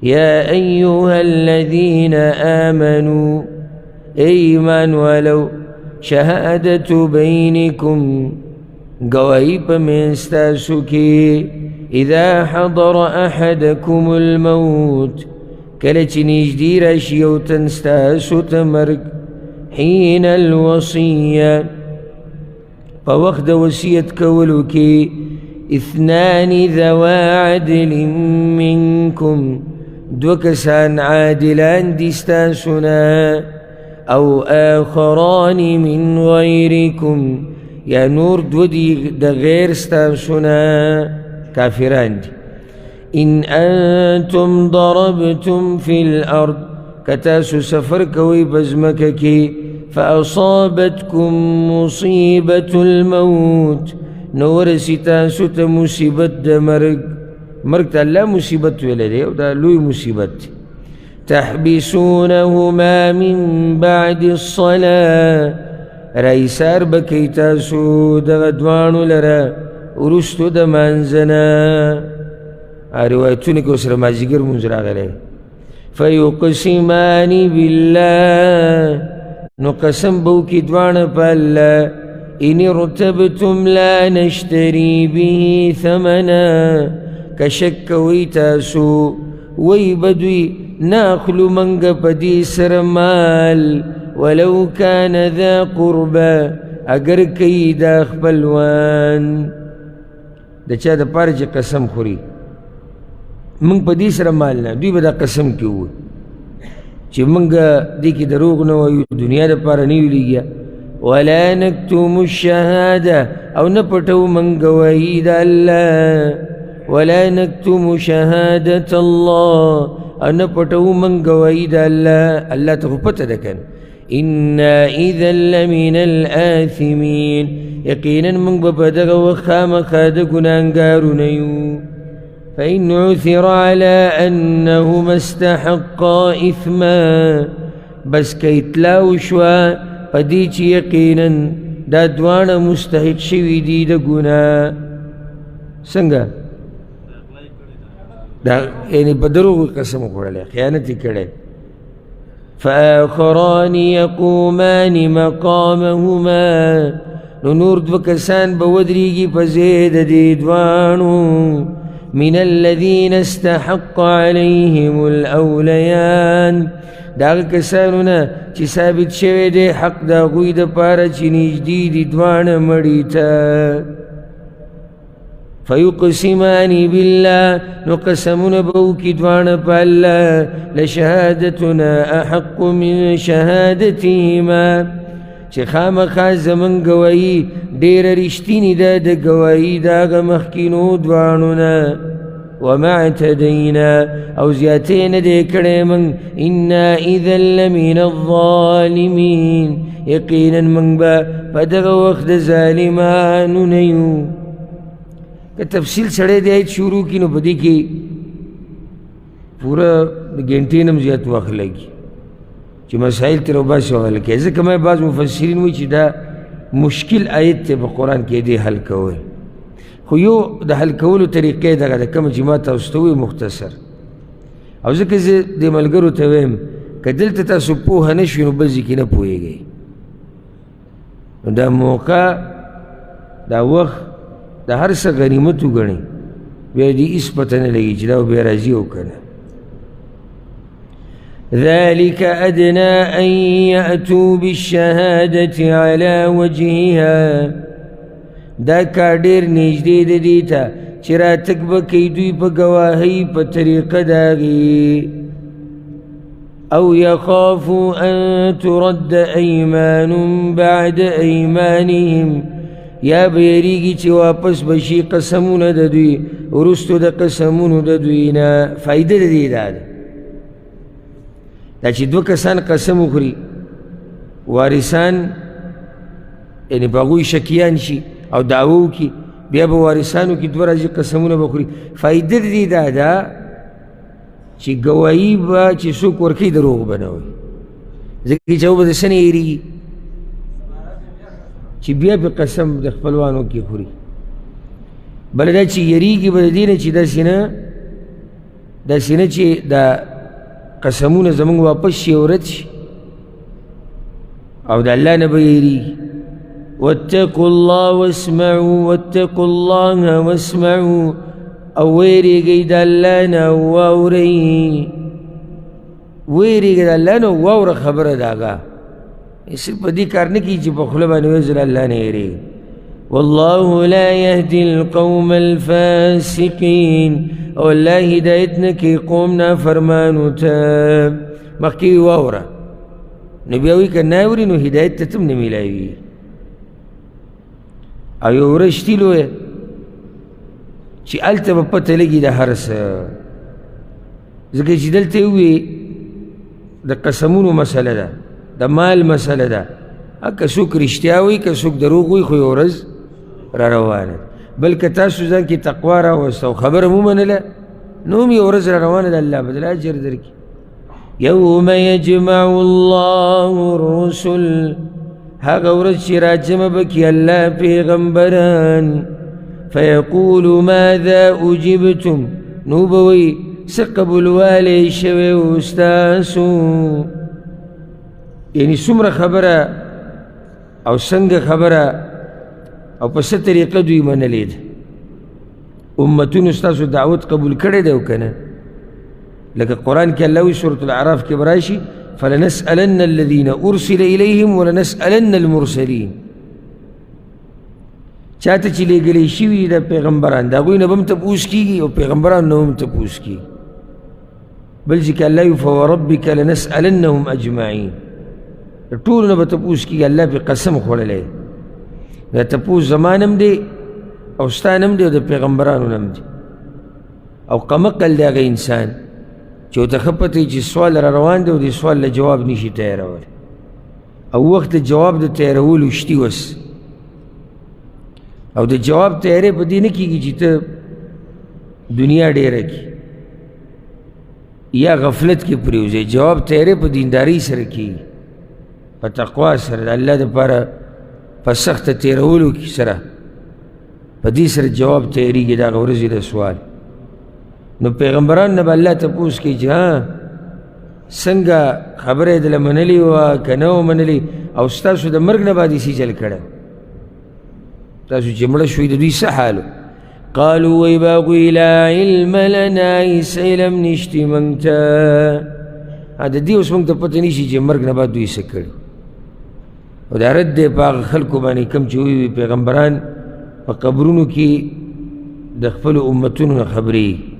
يا أيها الذين آمنوا ایمان ولو شهادة بينكم گواہی پا منستاسو کی اذا حضر احدكم الموت کلچ نجدی راشی او تنستاسو تمرگ حين الوصية پا وقت وصیت کولو کی اثنان ذوا عدل منكم دو کسان عادلان دستاسونا او آخران من غيركم یا نور دو دی دا غیر ستاسونا کافران دی ان انتم ضربتم في الارض کتاسو سفر کوئی بزمککی فاصابتكم مصیبت الموت نور ستاسو تا مصیبت دا مرگ تا اللہ مصیبت ویلے او دا لوی مصیبت تحبسونهما من بعد الصلاة رئیسار بکی تاسو دغه دوانو لره ورستو د منځنه روایتونه کې سره مازیګر مونځ راغلی فیقسمان بالله نو قسم به وکړي دواړه په الله ان ارتبتم لا نشتري به ثمنا که شک کوئ تاسو وی بدوی ناخلو منګه په دې سره مال ولو كان ذا قربا اگر کئی دا خپلوان دا چا دا پاره چه قسم خوری منگ پا دی سر مالنا دوی با دا قسم کی ہوئی چه منگا دی کی دروغ نوائیو دنیا دا پاره نیولی گیا ولا نکتم الشهاده او نپتو منگا وحید اللہ ولا نکتم شهادت اللہ او نپتو منگا وحید اللہ اللہ تا خوبتا دکن إنا إذا لمن الآثمين يقينا من ببدغ وخام خاد قنانقارنيو فإن عثر على أنهما استحقا إثما بس كيتلاو شوا قديش يقينا دادوانا مستحق شوي دي دا قنا سنگا دا يعني بدروغ قسم قرالي خيانتي كده فآخران يقومان مقامهما نور دو کسان بودریگی پزید دیدوانو من الذين استحق عليهم الأوليان داغ کسانونا چی ثابت شوه دے حق دا غوی دا پارا چی نجدی دیدوان مریتا فيقسمان بالله نقسمون بوكي دوانا بالله لشهادتنا أحق من شهادتهما شخام خاز من قوائي دير رشتيني دا قوائي دا مخكينو دواننا وما اعتدينا أو زياتين دي كريما إنا إذا لمن الظالمين يقينا من با فدغ وقت ظالمان نيو کہ تفصیل سڑے دے آیت شروع کی نو بدی کی پورا گھنٹی نم زیادت وقت لگی چی مسائل تیر باسی وقت لگی ایسا کمائی بعض مفسرین ہوئی چی دا مشکل آیت تے پا قرآن کے دے حل کوئے خو یو دا حل کولو طریقے دا دا کم جماعت اوستوئی مختصر او ذکر دے ملگرو تویم کہ دلتا تا سپوها نشوی نو بزی کی نپوئے گئی دا موقع دا وقت دا ہر سا غنیمتو گنی بیا دی اس پتہ نہ لگی چی دا بیا راضی ہو کنا ذلك ادنا ان یأتوا بالشهادة على وجهها دا کار دیر نجدید دیتا چرا تکبا کیدوی پا گواہی پا طریقہ داغی او یخافوا ان ترد ایمان بعد ایمانهم یا بیریگی چی واپس بشی قسمون دا دوی ورستو دا قسمون دا دوینا فائدہ دا دی دادا دا چی دو کسان قسم اخری وارثان یعنی باغوی شکیان شی او دعوو کی بیا با وارثانو کی دو رازی قسمون بخوری فائدہ دا دی دادا چی گواهی با چی سوک ورکی دروغ بناوی ذکری چاو با دسن ایریگی چی بیا پی قسم د خپلوانو کی خوری بلدا چی یریگی بلدین چی دسی نا داسې نه چې دا قسمونه زمونږ واپس شي او رد شي او د الله نه به یېرېږي. واتقوا الله واسمعوا واتقوا الله واسمعوا او ویریږئ د الله نه او واورئ، ویریږئ د الله نه او واوره خبره د هغه، صرف په دې کار نه کېږي چې په خوله باندې وایي زه د الله نه یېرېږم. والله لا يهدي القوم الفاسقين او الله هدایت نه کوي قوم نافرمانو ته. مخکې وي واوره نو بیا وایي که نه اوري نو هدایت ته ته هم نه میلاوي. او یو ورځ شتي لویه چې هلته به پته لګي د هر څه، ځکه چې دلته یې ووی د قسمونو مسله ده، د مال مسله ده، که څوک رښتیا وایي که څوک دروغ وایي خو یو ورځ را روانه ده. بلکې تاسو ځان کې تقوا راوسته او خبره مو منله نو هم یو ورځ را روانه ده، الله بدل اجر درکړي. یوم یجمع الله الرسل، هغه ورځ چې راجمع به کړي الله پیغمبران، فیقول ماذا اجبتم، نو به وایي څه قبولوالی شوی و ستاسو، یعنې څومره خبره او څنګه خبره او په څه طریقه دوی منلې ده. امتونو ستاسو دعوت قبول کړی دی او که نه؟ لکه قرآن کې الله وایي سورة الاعراف کې به راشي فلنسألن الذین ارسل الیهم ولنسألن المرسلین، چاته چې لېږلی شوي د پیغمبران د هغوی نه به هم تپوس کېږي او پیغمبرانو نه هم تپوس کېږي. بل ځای کې الله وایي فوربک لنسألنهم اجمعین، د ټولو نه به تپوس کېږي، الله پې قسم خوړلی دی. دا تپوس زما نه هم دی او ستا نه هم دی او د پیغمبرانو نه هم دی. او قمقل دی هغه انسان چې ورته ښه پته وي چې سوال را روان دی او د سوال له جواب نشي تیارولی، او وخت د جواب د تیارولو شتي وس، او د جواب تیاری په دې نه کېږي چې ته دنیا ډېره کړي یا غفلت کې پرېوځې، جواب تیاری په دیندارۍ سره کېږي، په تقوا سره، د الله دپاره په سخته تیرولو کې سره، په دې سره جواب تیاریږي د هغه ورځې د سوال. نو پیغمبران نه به الله تپوس کوي چې څنګه خبره یې دله منلې وه که نه وه منلې، او ستاسو د مرګ نه بعد یې څه چل کړی، تاسو چې مړه شوئ د دوی څه حال و؟ قالوا وی به هغوی لا علم لنا، هېڅ علم نشتې موږ ته. د دې اوس موږ ته پته نشي چې مرګ نه بعد دوی څه کړي. او دا رد دی په هغه خلکو باندې کوم چې وی پیغمبران په قبرونو کې د خپلو امتونو نه خبرېږي.